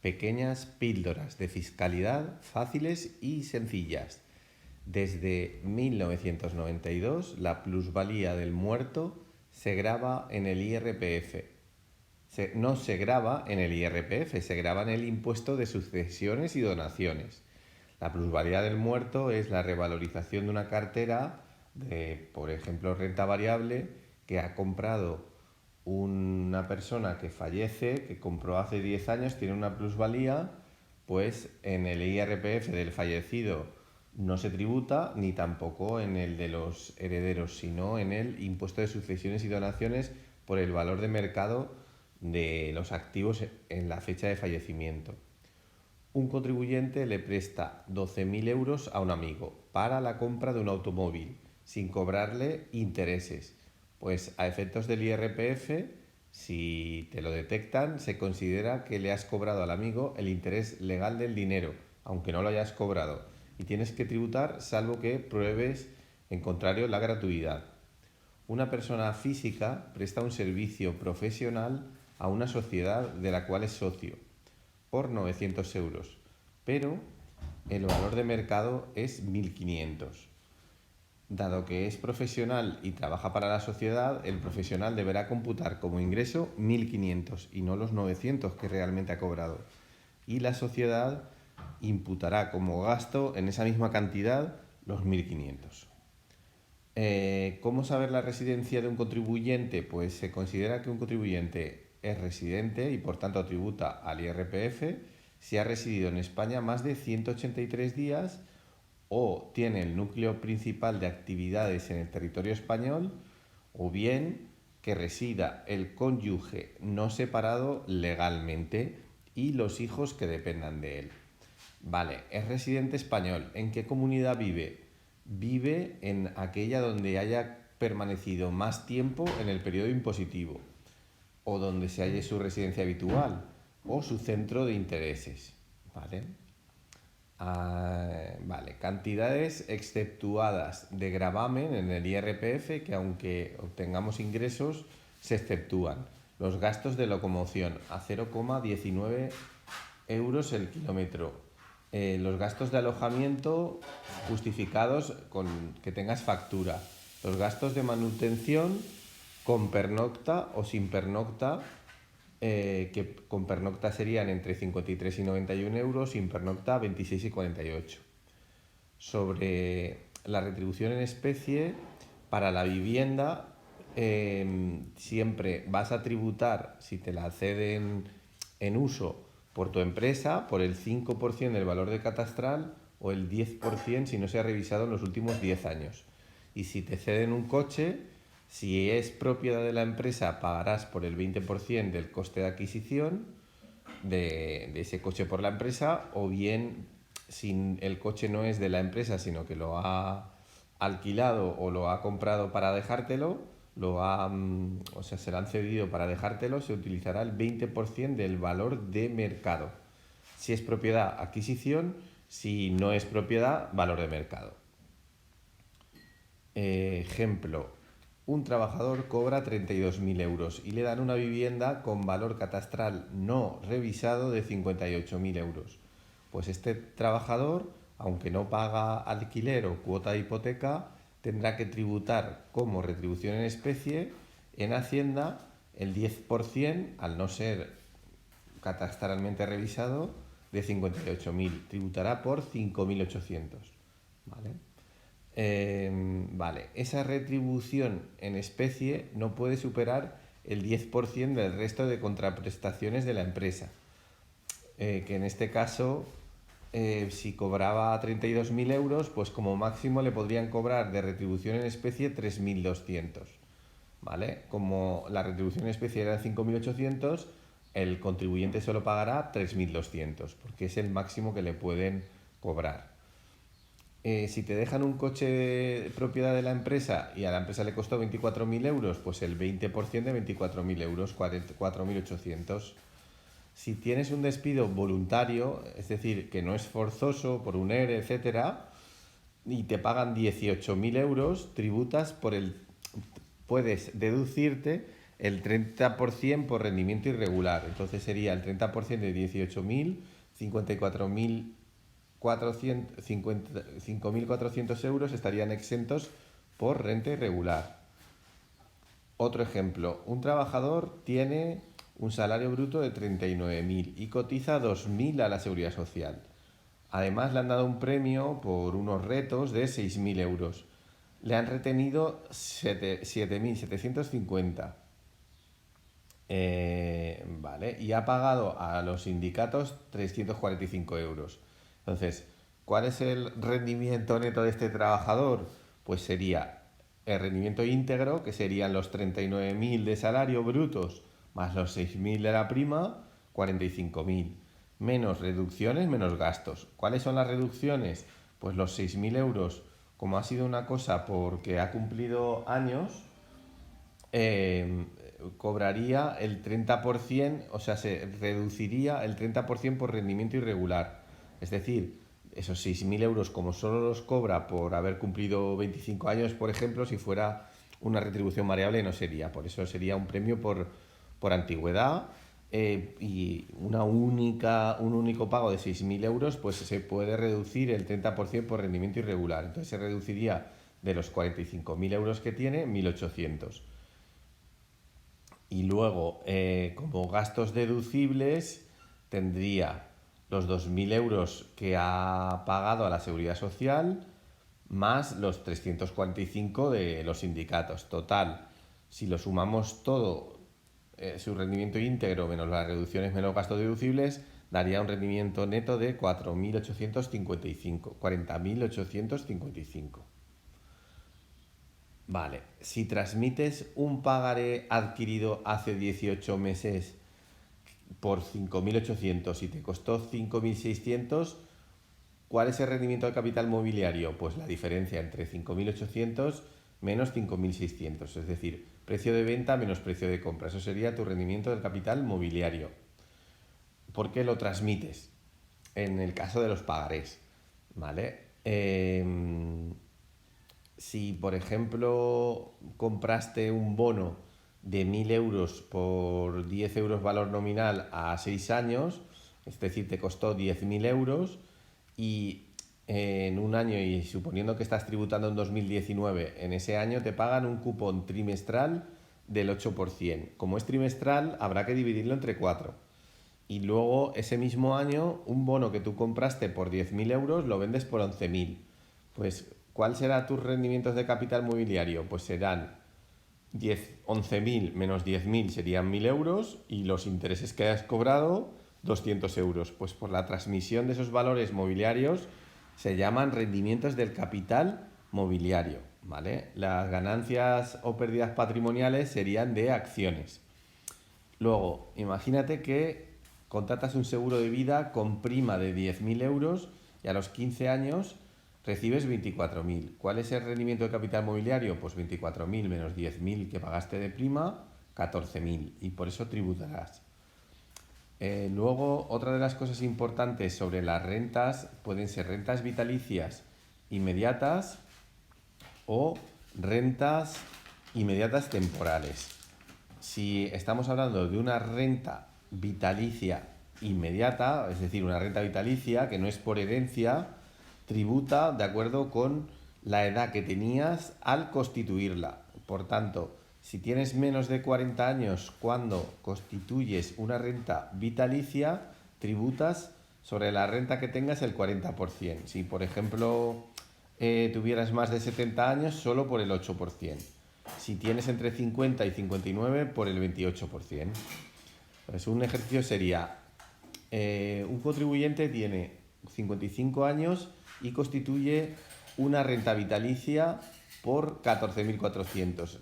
Pequeñas píldoras de fiscalidad fáciles y sencillas. Desde 1992, la plusvalía del muerto se grava en el IRPF. No se grava en el IRPF, se grava en el impuesto de sucesiones y donaciones. La plusvalía del muerto es la revalorización de una cartera de, por ejemplo, renta variable que ha comprado una persona que fallece, que compró hace 10 años, tiene una plusvalía, pues en el IRPF del fallecido no se tributa, ni tampoco en el de los herederos, sino en el impuesto de sucesiones y donaciones por el valor de mercado de los activos en la fecha de fallecimiento. Un contribuyente le presta 12.000 euros a un amigo para la compra de un automóvil, sin cobrarle intereses. Pues a efectos del IRPF, si te lo detectan, se considera que le has cobrado al amigo el interés legal del dinero, aunque no lo hayas cobrado. Y tienes que tributar salvo que pruebes, en contrario, la gratuidad. Una persona física presta un servicio profesional a una sociedad de la cual es socio por 900 euros, pero el valor de mercado es 1.500. Dado que es profesional y trabaja para la sociedad, el profesional deberá computar como ingreso 1.500 y no los 900 que realmente ha cobrado. Y la sociedad imputará como gasto en esa misma cantidad los 1.500. ¿Cómo saber la residencia de un contribuyente? Pues se considera que un contribuyente es residente y por tanto tributa al IRPF si ha residido en España más de 183 días o tiene el núcleo principal de actividades en el territorio español, o bien que resida el cónyuge no separado legalmente y los hijos que dependan de él. Vale, es residente español. ¿En qué comunidad vive? Vive en aquella donde haya permanecido más tiempo en el periodo impositivo, o donde se halle su residencia habitual, o su centro de intereses. ¿Vale? Vale, cantidades exceptuadas de gravamen en el IRPF que aunque obtengamos ingresos se exceptúan. Los gastos de locomoción a 0,19 euros el kilómetro. Los gastos de alojamiento justificados con que tengas factura. Los gastos de manutención con pernocta o sin pernocta, que con pernocta serían entre 53 y 91 euros, sin pernocta 26 y 48. Sobre la retribución en especie, para la vivienda siempre vas a tributar, si te la ceden en uso por tu empresa, por el 5% del valor de catastral o el 10% si no se ha revisado en los últimos 10 años. Y si te ceden un coche, si es propiedad de la empresa, pagarás por el 20% del coste de adquisición de ese coche por la empresa, o bien si el coche no es de la empresa, sino que lo ha alquilado o lo ha comprado para dejártelo, se lo han cedido para dejártelo, se utilizará el 20% del valor de mercado. Si es propiedad, adquisición; si no es propiedad, valor de mercado. Ejemplo, un trabajador cobra 32.000 euros y le dan una vivienda con valor catastral no revisado de 58.000 euros. Pues este trabajador, aunque no paga alquiler o cuota de hipoteca, tendrá que tributar como retribución en especie en Hacienda el 10%, al no ser catastralmente revisado, de 58.000. Tributará por 5.800. ¿Vale? Vale, esa retribución en especie no puede superar el 10% del resto de contraprestaciones de la empresa, que en este caso, si cobraba 32.000 euros, pues como máximo le podrían cobrar de retribución en especie 3.200. ¿Vale? Como la retribución en especie era de 5.800, el contribuyente solo pagará 3.200, porque es el máximo que le pueden cobrar. Si te dejan un coche propiedad de la empresa y a la empresa le costó 24.000 euros, pues el 20% de 24.000 euros, 4.800. Si tienes un despido voluntario, es decir, que no es forzoso por un ERE, etcétera, y te pagan 18.000 euros, tributas puedes deducirte el 30% por rendimiento irregular. Entonces sería el 30% de 18.000, 5.400 euros estarían exentos por renta irregular. Otro ejemplo, un trabajador tiene un salario bruto de 39.000 y cotiza 2.000 a la Seguridad Social. Además le han dado un premio por unos retos de 6.000 euros. Le han retenido 7.750. Vale, y ha pagado a los sindicatos 345 euros. Entonces, ¿cuál es el rendimiento neto de este trabajador? Pues sería el rendimiento íntegro, que serían los 39.000 de salario brutos más los 6.000 de la prima, 45.000. Menos reducciones, menos gastos. ¿Cuáles son las reducciones? Pues los 6.000 euros, como ha sido una cosa porque ha cumplido años, cobraría el 30%, o sea, se reduciría el 30% por rendimiento irregular. Es decir, esos 6.000 euros, como solo los cobra por haber cumplido 25 años, por ejemplo, si fuera una retribución variable no sería. Por eso sería un premio por antigüedad, y un único pago de 6.000 euros, pues se puede reducir el 30% por rendimiento irregular. Entonces se reduciría de los 45.000 euros que tiene, 1.800. Y luego, como gastos deducibles, tendría los 2.000 euros que ha pagado a la Seguridad Social, más los 345 de los sindicatos. Total, si lo sumamos todo, su rendimiento íntegro menos las reducciones menos gastos deducibles, daría un rendimiento neto de 40.855. Vale, si transmites un pagaré adquirido hace 18 meses por 5.800 y te costó 5.600, ¿cuál es el rendimiento del capital mobiliario? Pues la diferencia entre 5.800 menos 5.600, es decir, precio de venta menos precio de compra. Eso sería tu rendimiento del capital mobiliario. ¿Por qué lo transmites? En el caso de los pagarés, ¿vale? Si, por ejemplo, compraste un bono de 1.000 euros por 10 euros valor nominal a 6 años, es decir, te costó 10.000 euros y en un año, y suponiendo que estás tributando en 2019, en ese año te pagan un cupón trimestral del 8%. Como es trimestral, habrá que dividirlo entre 4. Y luego, ese mismo año, un bono que tú compraste por 10.000 euros lo vendes por 11.000. Pues, ¿cuál será tus rendimientos de capital mobiliario? Pues serán 11.000 menos 10.000 serían 1.000 euros y los intereses que has cobrado 200 euros. Pues por la transmisión de esos valores mobiliarios se llaman rendimientos del capital mobiliario, ¿vale? Las ganancias o pérdidas patrimoniales serían de acciones. Luego, imagínate que contratas un seguro de vida con prima de 10.000 euros y a los 15 años recibes 24.000. ¿Cuál es el rendimiento de capital mobiliario? Pues 24.000 menos 10.000 que pagaste de prima, 14.000. Y por eso tributarás. Luego, otra de las cosas importantes sobre las rentas pueden ser rentas vitalicias inmediatas o rentas inmediatas temporales. Si estamos hablando de una renta vitalicia inmediata, es decir, una renta vitalicia que no es por herencia, tributa de acuerdo con la edad que tenías al constituirla. Por tanto, si tienes menos de 40 años cuando constituyes una renta vitalicia, tributas sobre la renta que tengas el 40%. Si, por ejemplo, tuvieras más de 70 años, solo por el 8%. Si tienes entre 50 y 59, por el 28%. Pues un ejercicio sería, un contribuyente tiene 55 años y constituye una renta vitalicia por 14.400.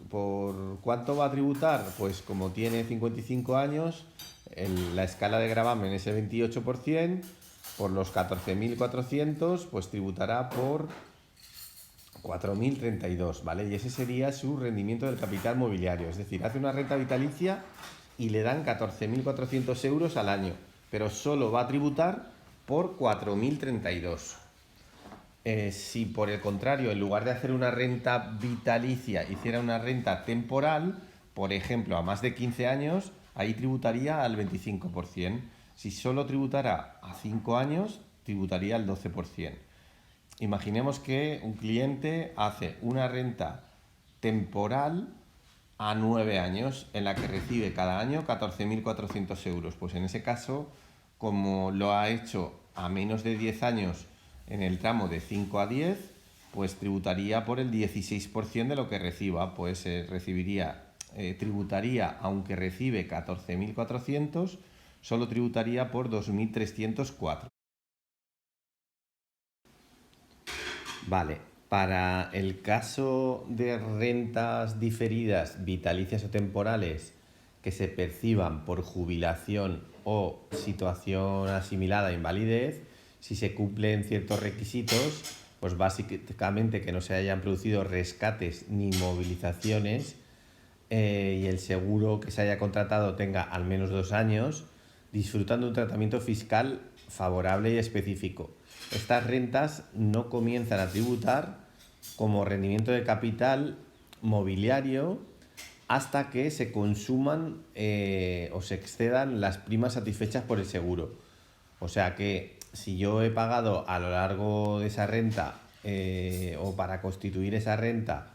¿Por cuánto va a tributar? Pues como tiene 55 años, la escala de gravamen es el 28%, por los 14.400 pues tributará por 4.032, ¿vale? Y ese sería su rendimiento del capital mobiliario. Es decir, hace una renta vitalicia y le dan 14.400 euros al año, pero solo va a tributar por 4.032. Si por el contrario, en lugar de hacer una renta vitalicia, hiciera una renta temporal, por ejemplo, a más de 15 años, ahí tributaría al 25%. Si solo tributara a 5 años, tributaría al 12%. Imaginemos que un cliente hace una renta temporal a 9 años en la que recibe cada año 14.400 euros. Pues en ese caso, como lo ha hecho a menos de 10 años en el tramo de 5 a 10, pues tributaría por el 16% de lo que reciba. Pues tributaría, aunque recibe 14.400, solo tributaría por 2.304. Vale, para el caso de rentas diferidas, vitalicias o temporales que se perciban por jubilación o situación asimilada a invalidez, si se cumplen ciertos requisitos, pues básicamente que no se hayan producido rescates ni movilizaciones y el seguro que se haya contratado tenga al menos 2 años, disfrutando de un tratamiento fiscal favorable y específico. Estas rentas no comienzan a tributar como rendimiento de capital mobiliario hasta que se consuman o se excedan las primas satisfechas por el seguro. O sea que si yo he pagado a lo largo de esa renta o para constituir esa renta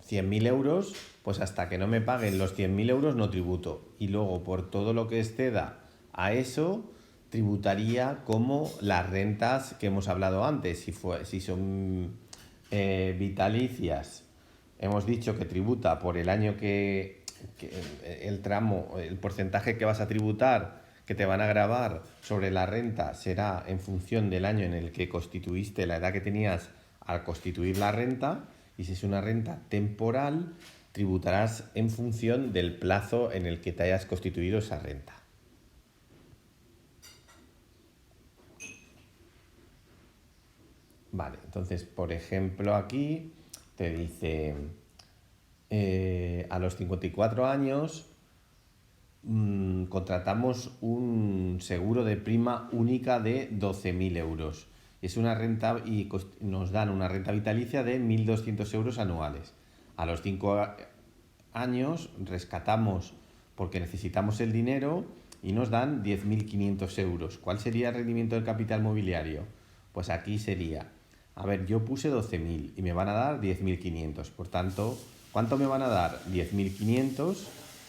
100.000 euros, pues hasta que no me paguen los 100.000 euros no tributo. Y luego por todo lo que exceda a eso, tributaría como las rentas que hemos hablado antes. Si son vitalicias, hemos dicho que tributa por el año que el tramo, el porcentaje que vas a tributar, que te van a gravar sobre la renta, será en función del año en el que constituiste, la edad que tenías al constituir la renta. Y si es una renta temporal, tributarás en función del plazo en el que te hayas constituido esa renta. Vale, entonces, por ejemplo, aquí te dice, a los 54 años contratamos un seguro de prima única de 12.000 euros. Es una renta y nos dan una renta vitalicia de 1.200 euros anuales. A los 5 años rescatamos porque necesitamos el dinero y nos dan 10.500 euros. ¿Cuál sería el rendimiento del capital mobiliario? Pues aquí sería, a ver, yo puse 12.000 y me van a dar 10.500. Por tanto, ¿cuánto me van a dar? 10.500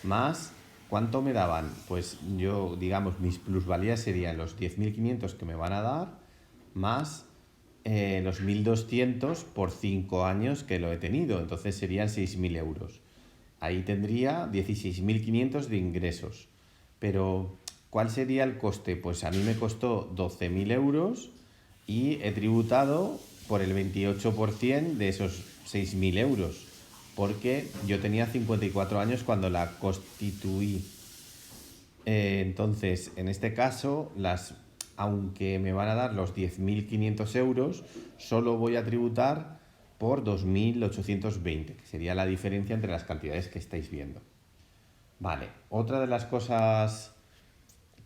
más, ¿cuánto me daban? Pues yo, digamos, mis plusvalías serían los 10.500 que me van a dar más los 1.200 por 5 años que lo he tenido. Entonces serían 6.000 euros. Ahí tendría 16.500 de ingresos. Pero, ¿cuál sería el coste? Pues a mí me costó 12.000 euros y he tributado por el 28% de esos 6.000 euros, porque yo tenía 54 años cuando la constituí. Entonces, en este caso, aunque me van a dar los 10.500 euros, solo voy a tributar por 2.820, que sería la diferencia entre las cantidades que estáis viendo. Vale, otra de las cosas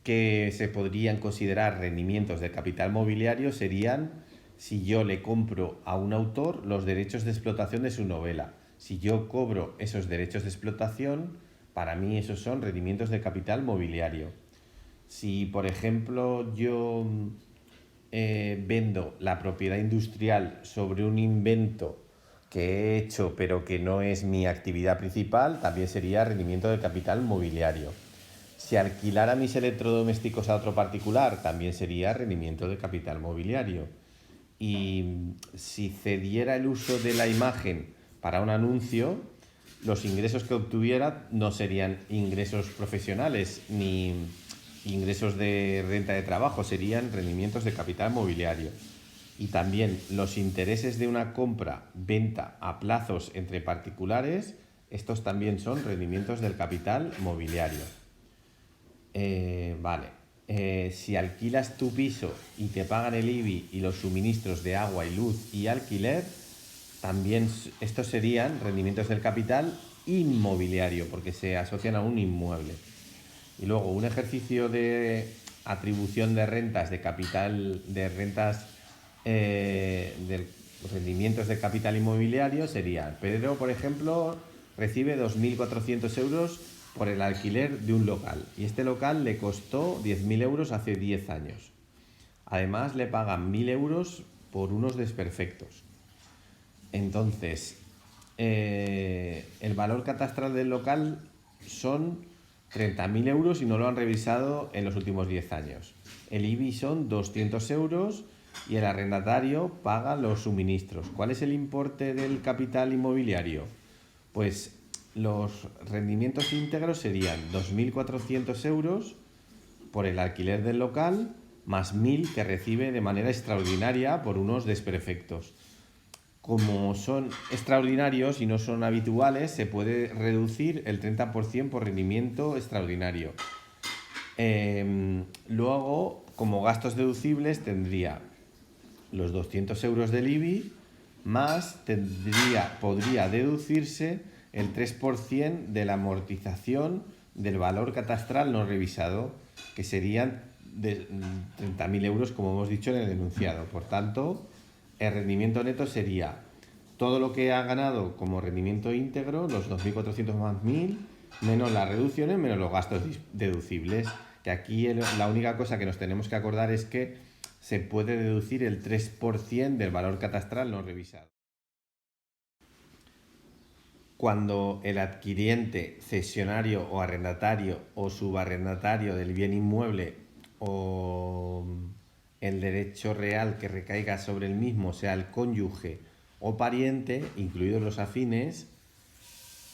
que se podrían considerar rendimientos de capital mobiliario serían si yo le compro a un autor los derechos de explotación de su novela. Si yo cobro esos derechos de explotación, para mí esos son rendimientos de capital mobiliario. Si, por ejemplo, yo vendo la propiedad industrial sobre un invento que he hecho pero que no es mi actividad principal, también sería rendimiento de capital mobiliario. Si alquilara mis electrodomésticos a otro particular, también sería rendimiento de capital mobiliario. Y si cediera el uso de la imagen para un anuncio, los ingresos que obtuviera no serían ingresos profesionales ni ingresos de renta de trabajo, serían rendimientos de capital mobiliario. Y también los intereses de una compra-venta a plazos entre particulares, estos también son rendimientos del capital mobiliario. Vale. Si alquilas tu piso y te pagan el IBI y los suministros de agua y luz y alquiler, también estos serían rendimientos del capital inmobiliario, porque se asocian a un inmueble. Y luego un ejercicio de atribución de rentas de capital, de rentas de rendimientos de capital inmobiliario sería: Pedro, por ejemplo, recibe 2.400 euros por el alquiler de un local. Y este local le costó 10.000 euros hace 10 años. Además, le pagan 1.000 euros por unos desperfectos. Entonces, el valor catastral del local son 30.000 euros y no lo han revisado en los últimos 10 años. El IBI son 200 euros y el arrendatario paga los suministros. ¿Cuál es el importe del capital inmobiliario? Pues los rendimientos íntegros serían 2.400 euros por el alquiler del local más 1.000 que recibe de manera extraordinaria por unos desperfectos. Como son extraordinarios y no son habituales, se puede reducir el 30% por rendimiento extraordinario. Luego, como gastos deducibles, tendría los 200 euros del IBI, más podría deducirse el 3% de la amortización del valor catastral no revisado, que serían de 30.000 euros, como hemos dicho en el enunciado. Por tanto, el rendimiento neto sería todo lo que ha ganado como rendimiento íntegro, los 2.400 más 1.000, menos las reducciones, menos los gastos deducibles. Que aquí la única cosa que nos tenemos que acordar es que se puede deducir el 3% del valor catastral no revisado. Cuando el adquiriente, cesionario o arrendatario o subarrendatario del bien inmueble o el derecho real que recaiga sobre el mismo sea el cónyuge o pariente, incluidos los afines,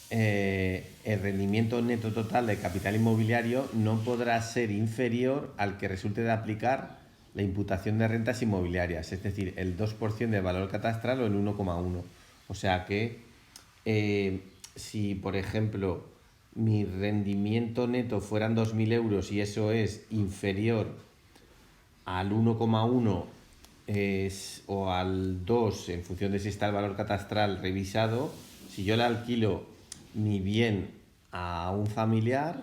el rendimiento neto total del capital inmobiliario no podrá ser inferior al que resulte de aplicar la imputación de rentas inmobiliarias, es decir, el 2% del valor catastral o el 1,1. O sea que si, por ejemplo, mi rendimiento neto fueran 2.000 euros y eso es inferior al 1,1 o al 2, en función de si está el valor catastral revisado, si yo le alquilo mi bien a un familiar,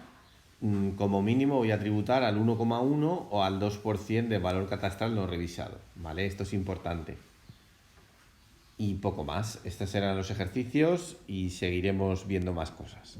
como mínimo voy a tributar al 1,1 o al 2% de valor catastral no revisado, ¿vale? Esto es importante. Y poco más. Estos serán los ejercicios y seguiremos viendo más cosas.